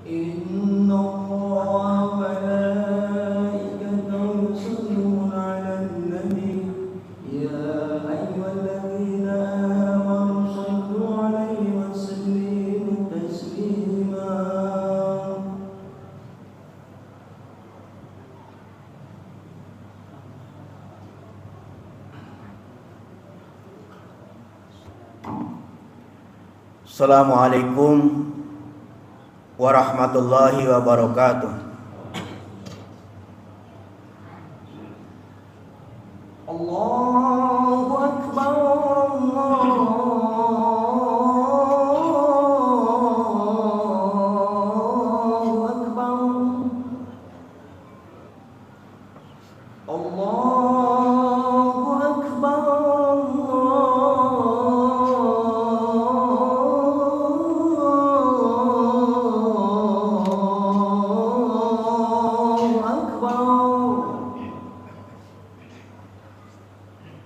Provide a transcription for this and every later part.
إن الله وملائكته يصلون على النبي يا أيها الذين آمنوا صلوا عليه وسلموا تسليما. Assalamualaikum warahmatullahi wabarakatuh. Allahu Akbar, Allahu Akbar, Allahu Akbar, Allahu Akbar.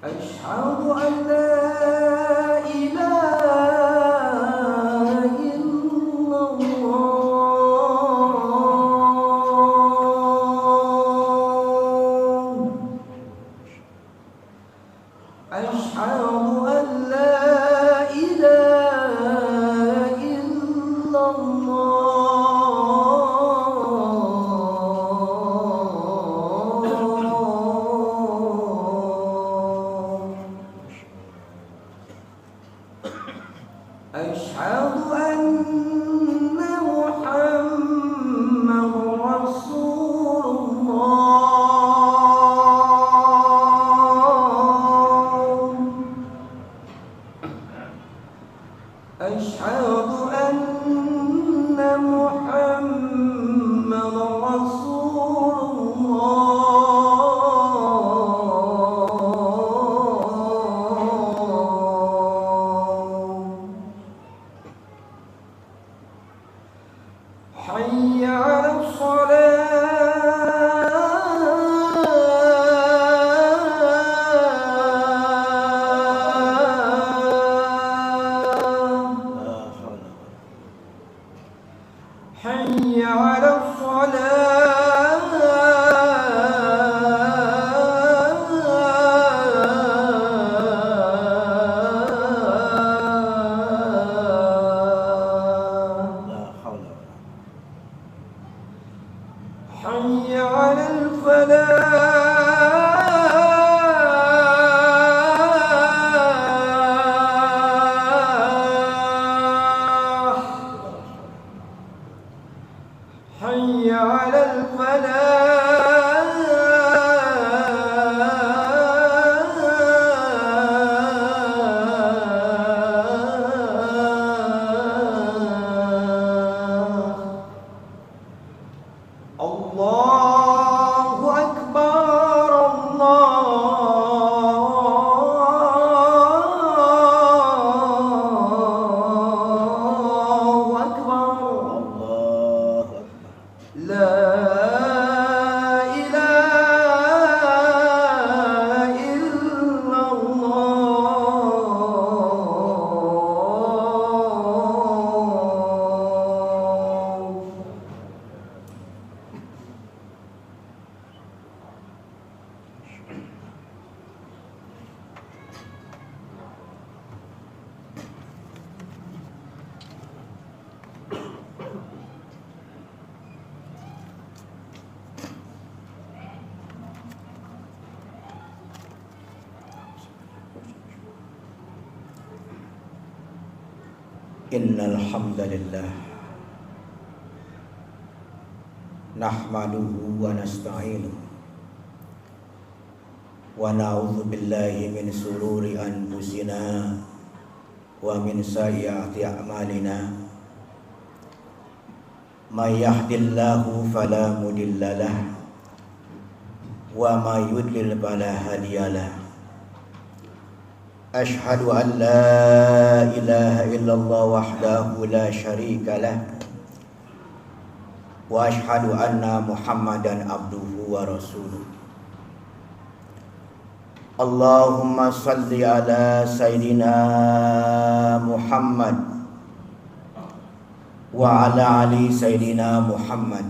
Asyhadu an la ilaha illallah. Asyhadu an la ilaha illallah. Asyhadu anna Muhammadar Rasulullah. Asyhadu anna Muhammadar Rasulullah. حي على الصلاة. حي على الصلاة. حي على الفلاح. حي على الفلاح. Allahu Akbar, Allahu Akbar. La ilaha illallah. Innal hamdalillah nahmaduhu wa nasta'inuhu wa na'udzu billahi min sururi anfusina wa min sayyiati a'malina. May yahdihillahu fala mudhillalah wa may yudlil fala hadiyalah. Ashhadu an la ilaha illallah wahdahu la syarika lah wa ashhadu anna Muhammadan abduhu wa rasuluh. Allahumma salli ala Sayyidina Muhammad wa ala ali Sayyidina Muhammad.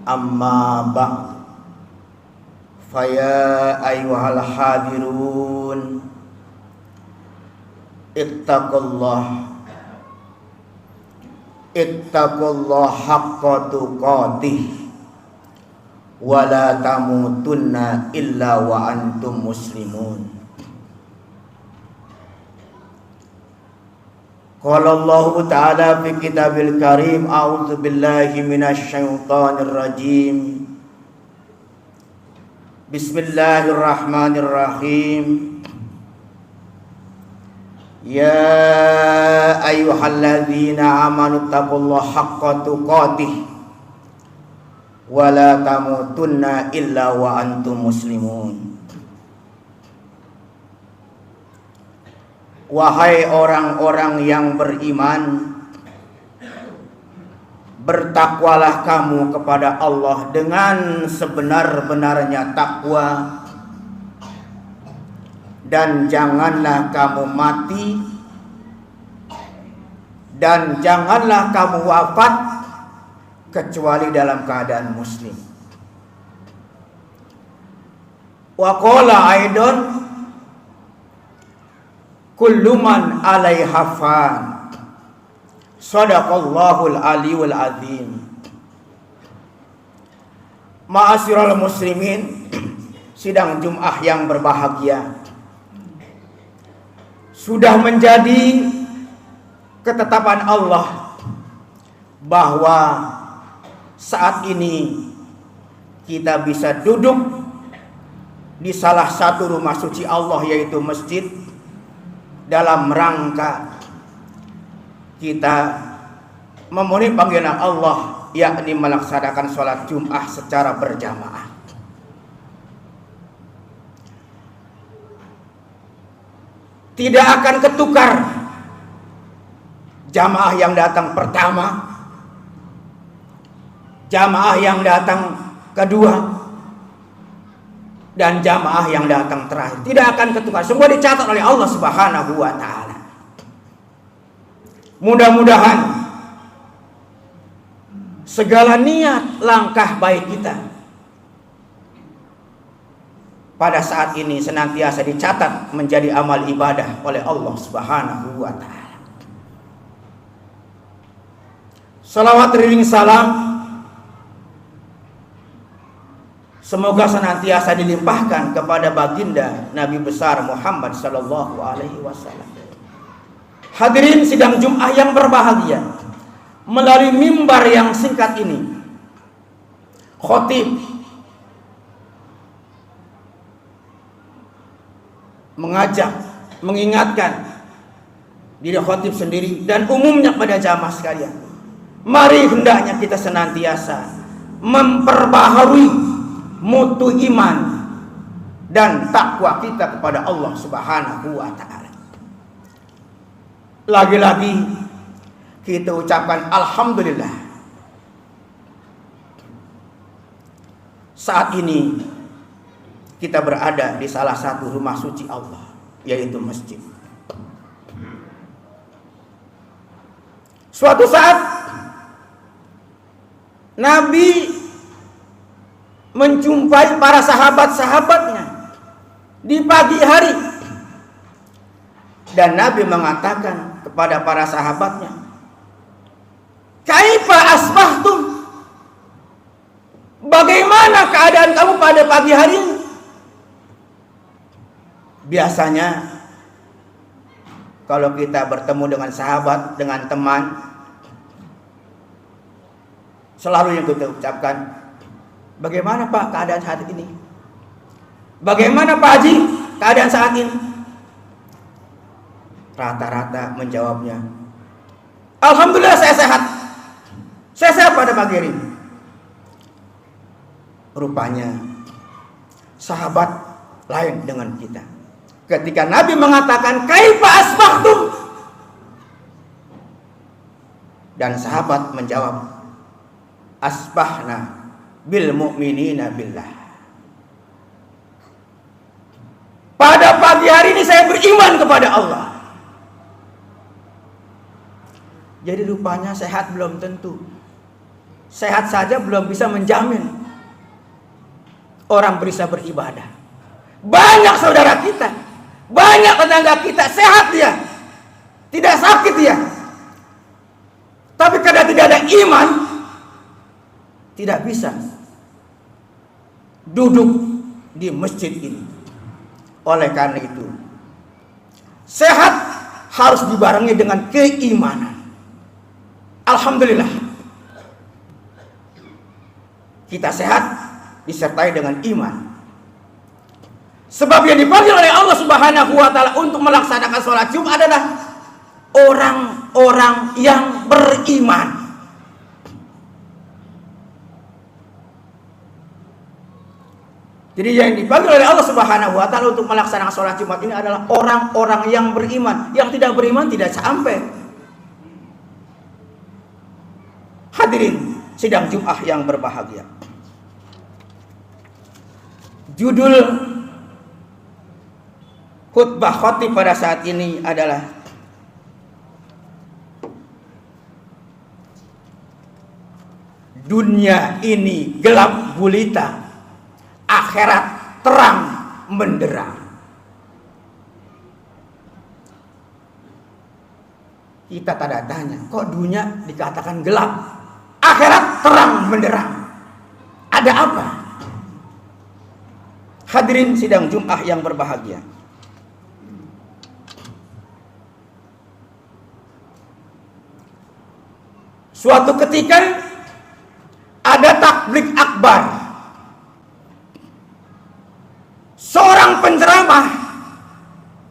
Amma ba'd. Faya ayyuhal hadirun, ittaqullah haqqa tuqatih wa la tamutunna illa wa antum muslimun. Qala Allah Ta'ala fi kitabil karim, a'udzu billahi minasy syaithanir rajim. Bismillahirrahmanirrahim. Ya ayyuhalladzina amanu taqullaha haqqa tuqatih wa la tamutunna illa wa antum muslimun. Wahai orang-orang yang beriman, bertakwalah kamu kepada Allah dengan sebenar-benarnya takwa, dan janganlah kamu mati, dan janganlah kamu wafat kecuali dalam keadaan muslim. Wa qala aidan kullu man 'alaiha fan. Shadaqallahul aliyul azim. Ma'asyiral muslimin, sidang Jumat yang berbahagia, sudah menjadi ketetapan Allah bahwa saat ini kita bisa duduk di salah satu rumah suci Allah, yaitu masjid, dalam rangka kita memenuhi panggilan Allah, yakni melaksanakan sholat Jumat secara berjamaah. Tidak akan ketukar jamaah yang datang pertama, jamaah yang datang kedua, dan jamaah yang datang terakhir. Tidak akan ketukar. Semua dicatat oleh Allah Subhanahu wa Ta'ala. Mudah-mudahan segala niat langkah baik kita pada saat ini senantiasa dicatat menjadi amal ibadah oleh Allah Subhanahu wa Ta'ala. Salawat ring salam semoga senantiasa dilimpahkan kepada baginda Nabi besar Muhammad sallallahu alaihi wasallam. Hadirin sidang Jumat yang berbahagia, melalui mimbar yang singkat ini, khotib mengajak, mengingatkan diri khotib sendiri dan umumnya pada jamaah sekalian. Mari hendaknya kita senantiasa memperbaharui mutu iman dan takwa kita kepada Allah Subhanahu wa Ta'ala. Lagi-lagi kita ucapkan alhamdulillah, saat ini kita berada di salah satu rumah suci Allah, yaitu masjid. Suatu saat Nabi menjumpai para sahabat-sahabatnya di pagi hari, dan Nabi mengatakan kepada para sahabatnya, "Kaifa asbahtum?" Bagaimana keadaan kamu pada pagi hari ini? Biasanya kalau kita bertemu dengan sahabat, dengan teman, selalu yang kita ucapkan, "Bagaimana Pak keadaan saat ini? Bagaimana Pak Haji keadaan saat ini?" Rata-rata menjawabnya, "Alhamdulillah saya sehat. Saya sehat pada pagi hari ini." Rupanya sahabat lain dengan kita. Ketika Nabi mengatakan, "Kaifa asbahtum?" dan sahabat menjawab, "Asbahna bil mu'minina billah." Pada pagi hari ini saya beriman kepada Allah. Jadi rupanya sehat belum tentu. Sehat saja belum bisa menjamin orang bisa beribadah. Banyak saudara kita, banyak tetangga kita sehat dia, tidak sakit dia, tapi karena tidak ada iman, tidak bisa duduk di masjid ini. Oleh karena itu, sehat harus dibarengi dengan keimanan. Alhamdulillah, kita sehat disertai dengan iman. Sebab yang dipanggil oleh Allah Subhanahu wa taala untuk melaksanakan sholat Jumat adalah orang-orang yang beriman. Jadi yang dipanggil oleh Allah Subhanahu wa taala untuk melaksanakan sholat Jumat ini adalah orang-orang yang beriman. Yang tidak beriman tidak sampai. Hadirin sidang Jumat yang berbahagia. Judul khutbah khatib pada saat ini adalah dunia ini gelap gulita, akhirat terang menderang. Kita tanda tanya, kok dunia dikatakan gelap, akhirat terang menderang? Ada apa? Hadirin sidang Jumat yang berbahagia. Suatu ketika ada takbir akbar. Seorang penceramah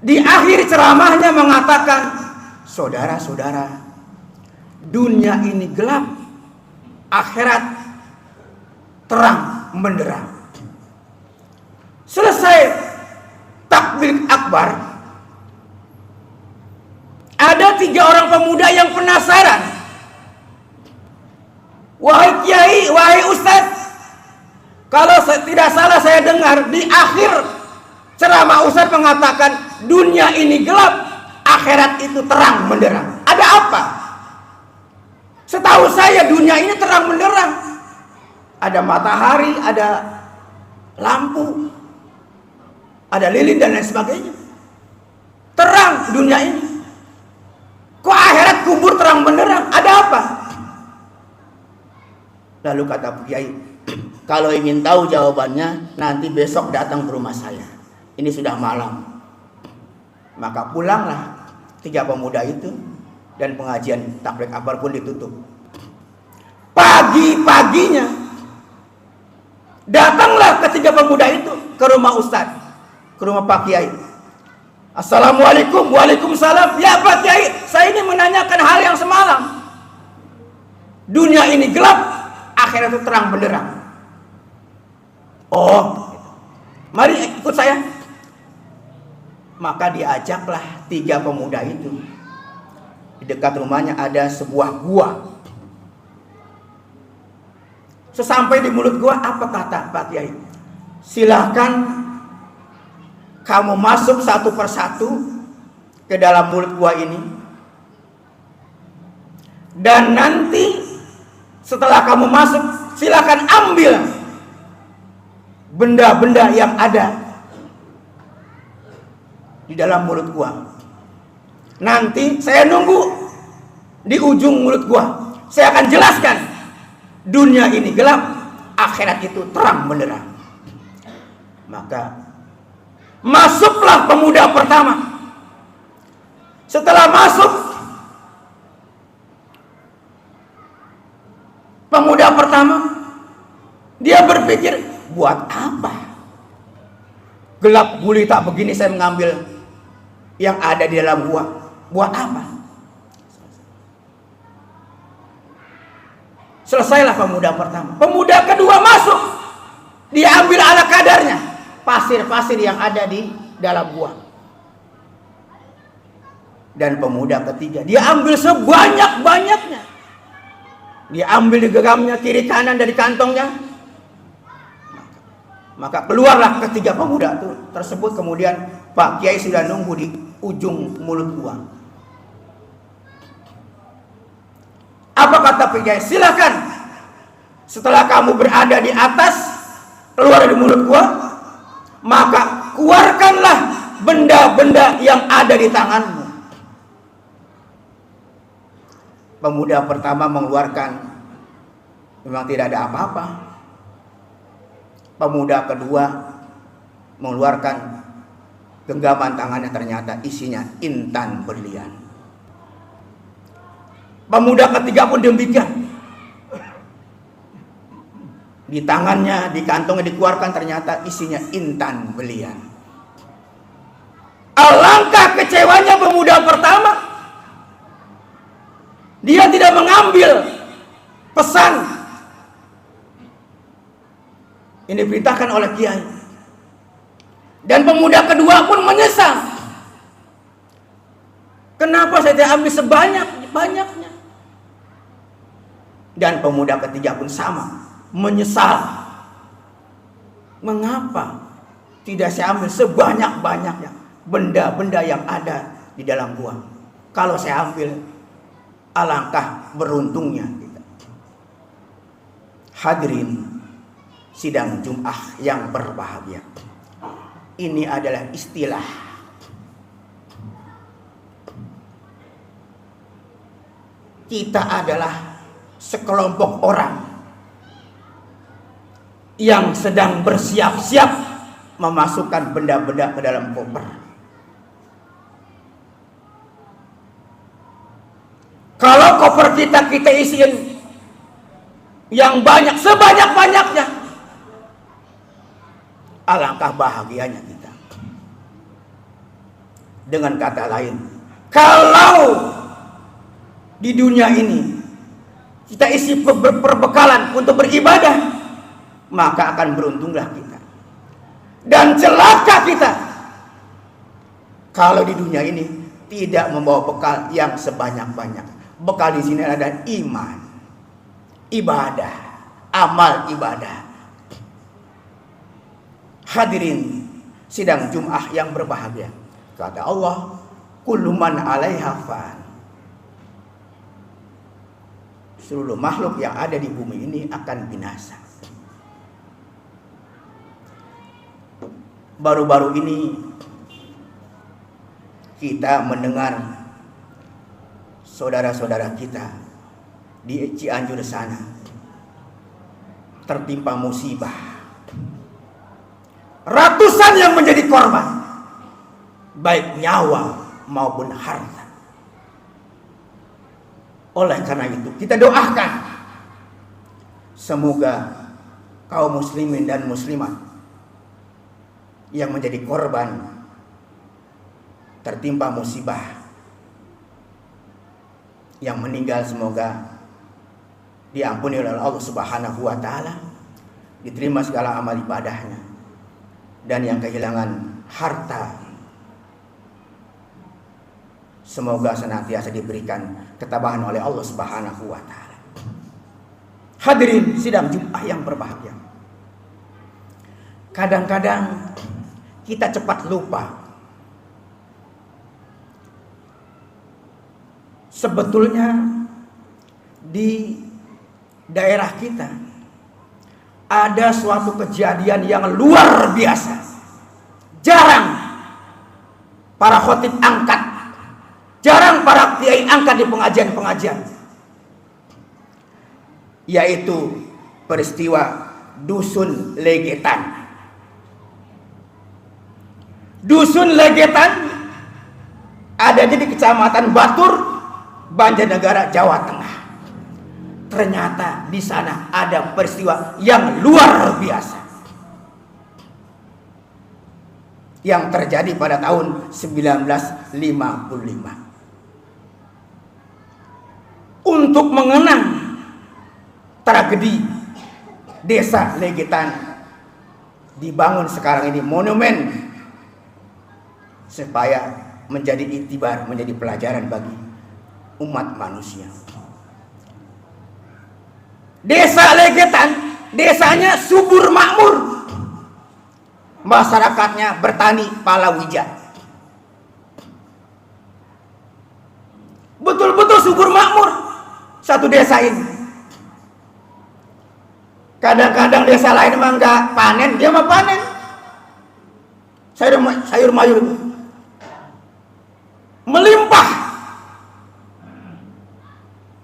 di akhir ceramahnya mengatakan, saudara-saudara, dunia ini gelap, akhirat terang menderang. Selesai takbir akbar, ada 3 orang pemuda yang penasaran. Wahai kiai, wahai ustadz, kalau tidak salah saya dengar di akhir ceramah ustadz mengatakan dunia ini gelap, akhirat itu terang menderang. Ada apa? Setahu saya dunia ini terang menderang. Ada matahari, ada lampu, ada lilin dan lain sebagainya. Terang dunia ini. Kok akhirat kubur terang benderang? Ada apa? Lalu kata Kiai, kalau ingin tahu jawabannya, nanti besok datang ke rumah saya. Ini sudah malam. Maka pulanglah 3 pemuda itu, dan pengajian takbir akbar pun ditutup. Pagi-paginya datanglah ketiga pemuda itu ke rumah Ustadz, ke rumah Pak Kiai. Assalamualaikum. Waalaikumsalam. Ya Pak Kiai, saya ini menanyakan hal yang semalam. Dunia ini gelap, akhirat itu terang benderang. Oh, mari ikut saya. Maka diajaklah 3 pemuda itu. Di dekat rumahnya ada sebuah gua. Sesampai di mulut gua, apa kata Pak Kiai? Silahkan kamu masuk satu persatu ke dalam mulut gua ini. Dan nanti setelah kamu masuk, silahkan ambil benda-benda yang ada di dalam mulut gua. Nanti saya nunggu di ujung mulut gua. Saya akan jelaskan dunia ini gelap, akhirat itu terang benderang. Maka masuklah pemuda pertama. Setelah masuk, pemuda pertama, dia berpikir, buat apa? Gelap gulita begini saya mengambil yang ada di dalam gua. Buat apa? Selesailah pemuda pertama. Pemuda kedua masuk. Dia ambil ala kadarnya pasir-pasir yang ada di dalam gua. Dan pemuda ketiga, dia ambil sebanyak-banyaknya. Dia ambil di genggamnya kiri kanan dari kantongnya. Maka keluarlah ketiga pemuda tersebut. Kemudian Pak Kiai sudah nunggu di ujung mulut gua. Apa kata Kiai? Silakan. Setelah kamu berada di atas, keluar dari mulut gua, maka keluarkanlah benda-benda yang ada di tanganmu. Pemuda pertama mengeluarkan, memang tidak ada apa-apa. Pemuda kedua mengeluarkan genggaman tangannya, ternyata isinya intan berlian. Pemuda ketiga pun demikian. Di tangannya, di kantongnya dikeluarkan, ternyata isinya intan berlian. Alangkah kecewanya pemuda pertama. Dia tidak mengambil pesan. Ini diperintahkan oleh Kiai. Dan pemuda kedua pun menyesal. Kenapa saya tidak ambil sebanyak-banyaknya? Dan pemuda ketiga pun sama, menyesal. Mengapa tidak saya ambil sebanyak-banyaknya benda-benda yang ada di dalam gua? Kalau saya ambil, alangkah beruntungnya kita. Hadirin sidang Jumat yang berbahagia. Ini adalah istilah kita adalah sekelompok orang yang sedang bersiap-siap memasukkan benda-benda ke dalam koper. Kalau koper kita isiin yang banyak, sebanyak-banyaknya, alangkah bahagianya kita. Dengan kata lain, kalau di dunia ini kita isi perbekalan untuk beribadah, maka akan beruntunglah kita. Dan celaka kita kalau di dunia ini tidak membawa bekal yang sebanyak-banyak. Bekal di sini ada iman, ibadah, amal ibadah. Hadirin sidang Jumat yang berbahagia. Kata Allah, kullu man 'alaiha fan. Seluruh makhluk yang ada di bumi ini akan binasa. Baru-baru ini kita mendengar saudara-saudara kita di Cianjur sana tertimpa musibah. Ratusan yang menjadi korban, baik nyawa maupun harta. Oleh karena itu kita doakan semoga kaum muslimin dan muslimat yang menjadi korban tertimpa musibah, yang meninggal semoga diampuni oleh Allah Subhanahu wa taala, diterima segala amal ibadahnya, dan yang kehilangan harta semoga senantiasa diberikan ketabahan oleh Allah Subhanahu wa taala. Hadirin sidang Jumat yang berbahagia. Kadang-kadang kita cepat lupa. Sebetulnya di daerah kita ada suatu kejadian yang luar biasa. Jarang para khotib angkat, jarang para kiai angkat di pengajian-pengajian, yaitu peristiwa Dusun Legetan. Dusun Legetan ada di Kecamatan Batur, Banjarnegara, Jawa Tengah. Ternyata di sana ada peristiwa yang luar biasa yang terjadi pada tahun 1955. Untuk mengenang tragedi Desa Legetan, dibangun sekarang ini monumen supaya menjadi iktibar, menjadi pelajaran bagi umat manusia. Desa Legetan, desanya subur makmur, masyarakatnya bertani palawija, betul-betul subur makmur. satu desa ini. Kadang-kadang desa lain mah nggak panen, dia mah panen. Sayur mayur melimpah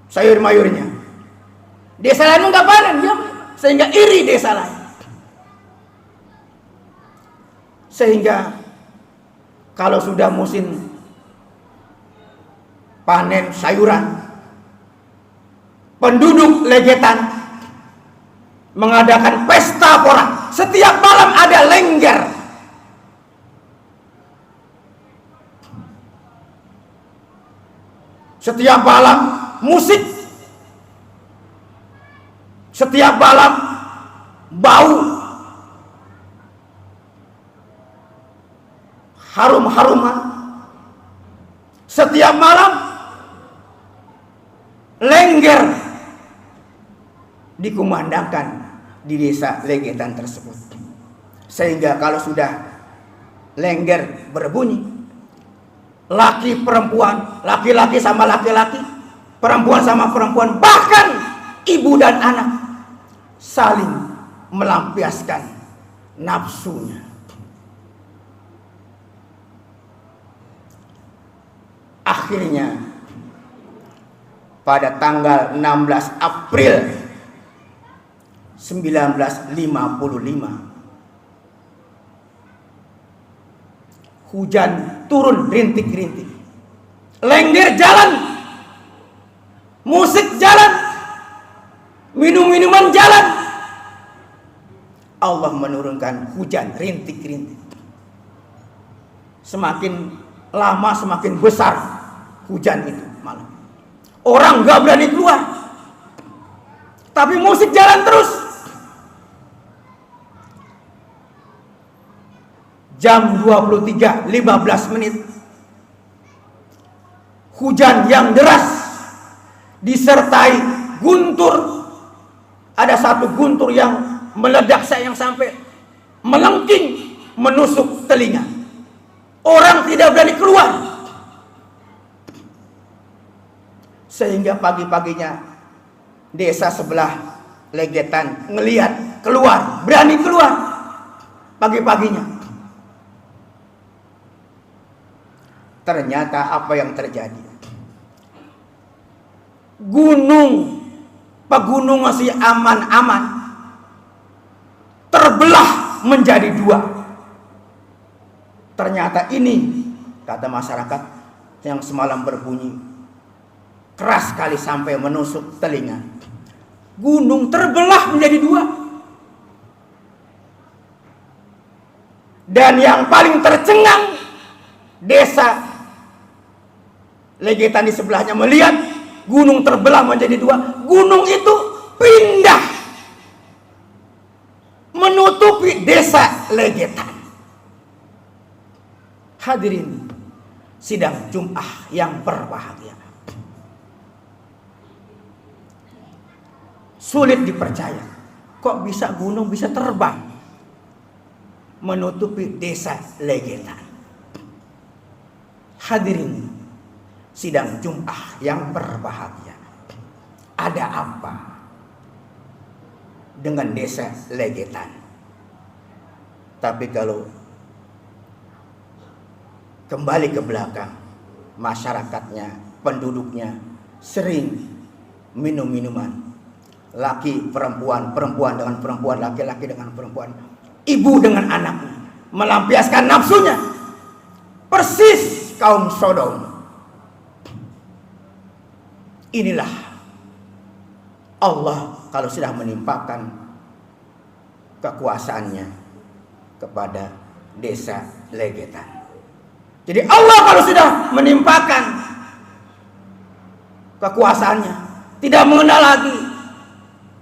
sayur mayurnya. Desa lain nggak panen, dia sehingga iri desa lain. Sehingga kalau sudah musim panen sayuran, penduduk Legetan mengadakan pesta pora. Setiap malam ada lengger. Setiap malam musik. Setiap malam bau harum-haruman. Setiap malam lengger dikumandangkan di desa Legetan tersebut. Sehingga kalau sudah lengger berbunyi, laki perempuan, laki-laki sama laki-laki, perempuan sama perempuan, bahkan ibu dan anak saling melampiaskan nafsunya. Akhirnya pada tanggal 16 April 1955 hujan turun rintik-rintik, lengger jalan, musik jalan, minum-minuman jalan. Allah menurunkan hujan rintik-rintik. Semakin lama semakin besar hujan itu malam. Orang gak berani keluar, tapi musik jalan terus. Jam 23.15 hujan yang deras disertai guntur. Ada satu guntur yang meledak yang sampai melengking menusuk telinga. Orang tidak berani keluar. Sehingga pagi-paginya desa sebelah Legetan ngelihat keluar, berani keluar pagi-paginya. Ternyata apa yang terjadi? Pegunung masih aman-aman, terbelah menjadi dua. Ternyata ini, kata masyarakat, yang semalam berbunyi keras sekali sampai menusuk telinga. Gunung terbelah menjadi dua. Dan yang paling tercengang, desa Legetan di sebelahnya melihat gunung terbelah menjadi dua. Gunung itu pindah menutupi desa Legetan. Hadirin sidang Jumat yang berbahagia, sulit dipercaya, kok bisa gunung bisa terbang menutupi desa Legetan. Hadirin sidang Jumat yang berbahagia, ada apa dengan desa Legetan? Tapi kalau kembali ke belakang, masyarakatnya, penduduknya sering minum-minuman, laki perempuan, perempuan dengan perempuan, laki-laki dengan perempuan, ibu dengan anaknya, melampiaskan nafsunya persis kaum Sodom. Inilah Allah kalau sudah menimpakan kekuasaannya kepada desa Legetan. Jadi Allah kalau sudah menimpakan kekuasaannya, tidak mengenal lagi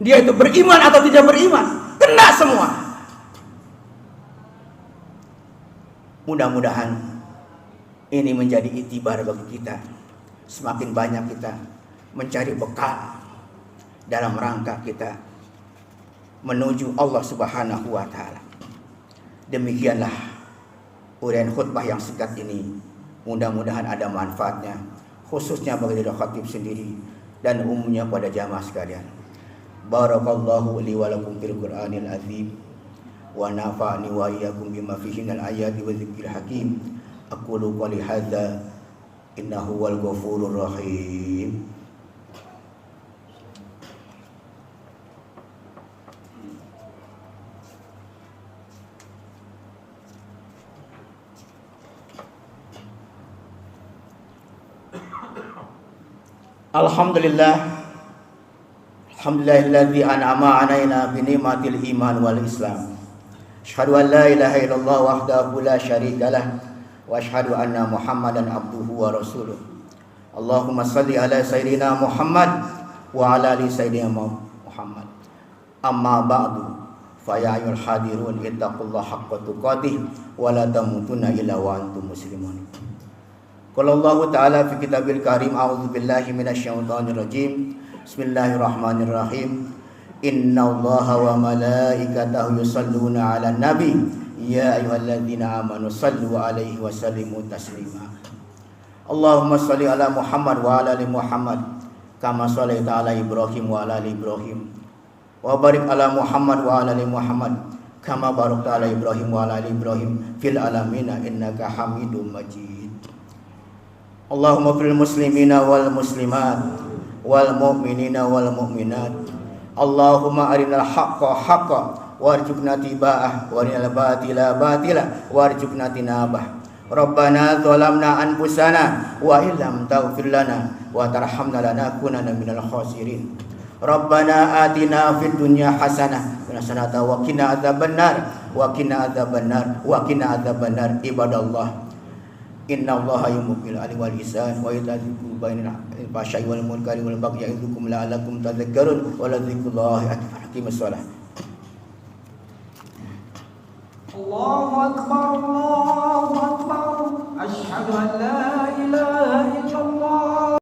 dia itu beriman atau tidak beriman, kena semua. Mudah-mudahan ini menjadi itibar bagi kita. Semakin banyak kita mencari bekal dalam rangka kita menuju Allah Subhanahu wa taala. Demikianlah uraian khutbah yang singkat ini. Mudah-mudahan ada manfaatnya, khususnya bagi Dr. Khatib sendiri dan umumnya pada jamaah sekalian. Barakallahu li wa lakum fil Qur'anil azim wa nafa'ni wa iyyakum bima fihi minal ayati wa dzikril hakim. Aqulu qali hadza innahu wal ghafurur rahim. Alhamdulillahilladzi an'ama 'alaina bi ni'matil iman wal islam. Asyhadu an la ilaha illallah wahdahu la syarikalah wa asyhadu anna Muhammadan abduhu wa rasuluh. Allahumma shalli ala sayyidina Muhammad wa ala ali sayyidina Muhammad. Amma ba'du, fa ya ayyuhal hadirun ittaqullaha haqqa tuqatih wa la tamutunna illa wa antum muslimun. Qala Allah Ta'ala fi kitabil karim, a'udzu billahi minasyaitonir rajim. Bismillahirrahmanirrahim. Innallaha wa malaikatahu yusholluna 'alan nabi ya ayyuhalladzina amanu shallu 'alaihi wa sallimu taslima. Allahumma shalli ala Muhammad wa ala ali Muhammad kama shallaita ala Ibrahim wa ala ali Ibrahim wa barik ala Muhammad wa ala ali Muhammad kama barakta ala Ibrahim wa ala ali Ibrahim fil alamin innaka Hamidum Majid. Allahumma fil muslimina wal muslimat wal mu'minina wal mu'minat. Allahumma arinal haqqa haqqa warzuqna tiba'ah wa arinal batila batila warzuqna tinabah. Rabbana zalamna anfusana wa illam taghfir lana wa tarhamna lanakunanna minal khasirin. Rabbana atina fid dunya hasanah wa hasanatan wa qina adzabannar wa qina adzabannar wa qina adzabannar. Ibadallah, innallaha ya'muru bil 'adli wal ihsan wa ita'i dzil qurba wal fahsya'i wal munkari wal baghi ya'idukum la'allakum tadhakkarun wa la dzikrullahi akbar. Aqimus shalah. Allahu akbar, Allahu akbar. Asyhadu an la